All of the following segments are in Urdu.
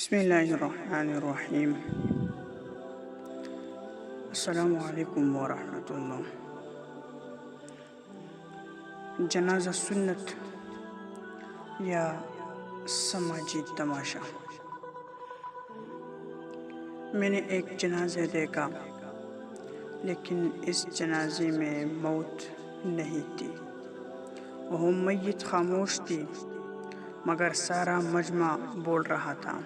بسم اللہ الرحمن الرحیم۔ السلام علیکم ورحمۃ اللہ۔ جنازہ سنت یا سماجی تماشا۔ میں نے ایک جنازہ دیکھا، لیکن اس جنازے میں موت نہیں تھی۔ وہ میت خاموش تھی، مگر سارا مجمع بول رہا تھا۔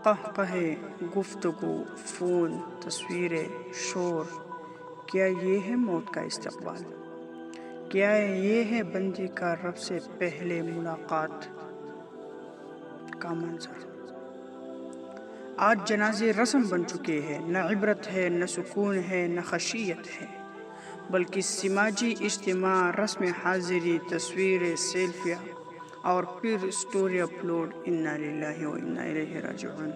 قہقہے، گفتگو، فون، تصویریں، شور۔ کیا یہ ہے موت کا استقبال؟ کیا یہ ہے بندے کا رب سے پہلے ملاقات کا منظر؟ آج جنازے رسم بن چکے ہیں، نہ عبرت ہے، نہ سکون ہے، نہ خشیت ہے، بلکہ سماجی اجتماع، رسم حاضری، تصویریں، سیلفیاں، اور پھر سٹوری اپلوڈ۔ انا للہ و انا الیہ راجعون۔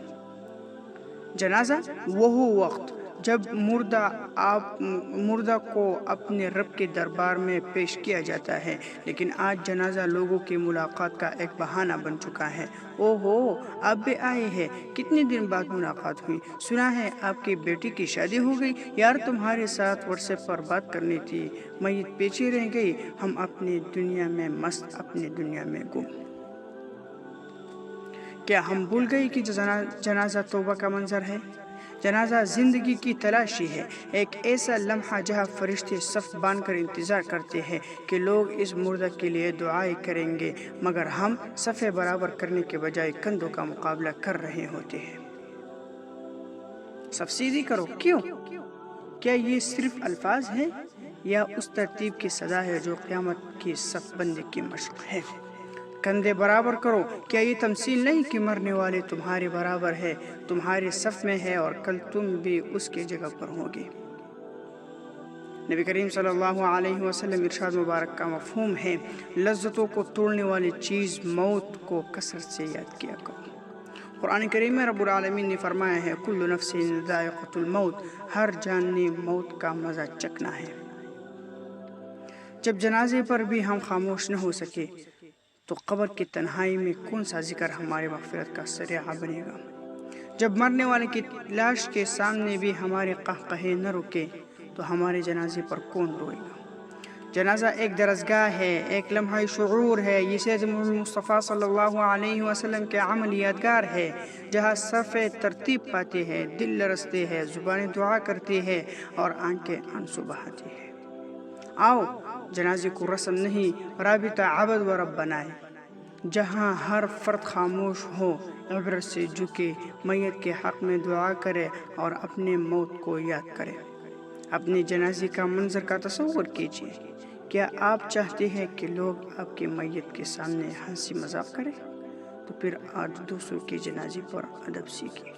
جنازہ وہ وقت جب مردہ کو اپنے رب کے دربار میں پیش کیا جاتا ہے، لیکن آج جنازہ لوگوں کی ملاقات کا ایک بہانہ بن چکا ہے۔ او ہو، آپ بھی آئے ہیں، کتنے دن بعد ملاقات ہوئی، سنا ہے آپ کی بیٹی کی شادی ہو گئی، یار تمہارے ساتھ واٹس ایپ پر بات کرنی تھی، میت پیچھے رہ گئی، ہم اپنی دنیا میں مست، اپنی دنیا میں گم۔ کیا ہم بھول گئے کہ جنازہ توبہ کا منظر ہے؟ جنازہ زندگی کی تلاشی ہے، ایک ایسا لمحہ جہاں فرشتے صف باندھ کر انتظار کرتے ہیں کہ لوگ اس مردہ کے لیے دعائیں کریں گے، مگر ہم صفیں برابر کرنے کے بجائے کندھوں کا مقابلہ کر رہے ہوتے ہیں۔ صف سیدھی کرو، کیوں؟ کیا یہ صرف الفاظ ہیں یا اس ترتیب کی صدا ہے جو قیامت کی صف بندی کی مشق ہے؟ کندھے برابر کرو، کیا یہ تمثیل نہیں کہ مرنے والے تمہارے برابر ہے، تمہارے صف میں ہے اور کل تم بھی اس کی جگہ پر ہوگے؟ نبی کریم صلی اللہ علیہ وسلم ارشاد مبارک کا مفہوم ہے، لذتوں کو توڑنے والی چیز موت کو کثرت سے یاد کیا کرو۔ قرآن کریم میں رب العالمین نے فرمایا ہے، کل نفس ذائقۃ الموت، ہر جان نے موت کا مزہ چکھنا ہے۔ جب جنازے پر بھی ہم خاموش نہ ہو سکے تو قبر کی تنہائی میں کون سا ذکر ہماری مغفرت کا ذریعہ بنے گا؟ جب مرنے والے کی لاش کے سامنے بھی ہمارے قہقہے نہ رکے تو ہمارے جنازے پر کون روئے گا؟ جنازہ ایک درسگاہ ہے، ایک لمحہ شعور ہے، یہ سید مصطفیٰ صلی اللہ علیہ وسلم کے عمل یادگار ہے، جہاں صفیں ترتیب پاتے ہیں، دل لرزتے ہیں، زبانیں دعا کرتی ہیں اور آنکھیں آنسو بہاتی ہیں۔ آؤ جنازے کو رسم نہیں، رابطہ عبد و رب بنائے، جہاں ہر فرد خاموش ہو، عبرت سے جھکے، میت کے حق میں دعا کرے اور اپنے موت کو یاد کرے۔ اپنے جنازے کا منظر کا تصور کیجیے۔ کیا آپ چاہتے ہیں کہ لوگ آپ کے میت کے سامنے ہنسی مذاق کریں؟ تو پھر آج دوسروں کے جنازے پر ادب سیکھیں۔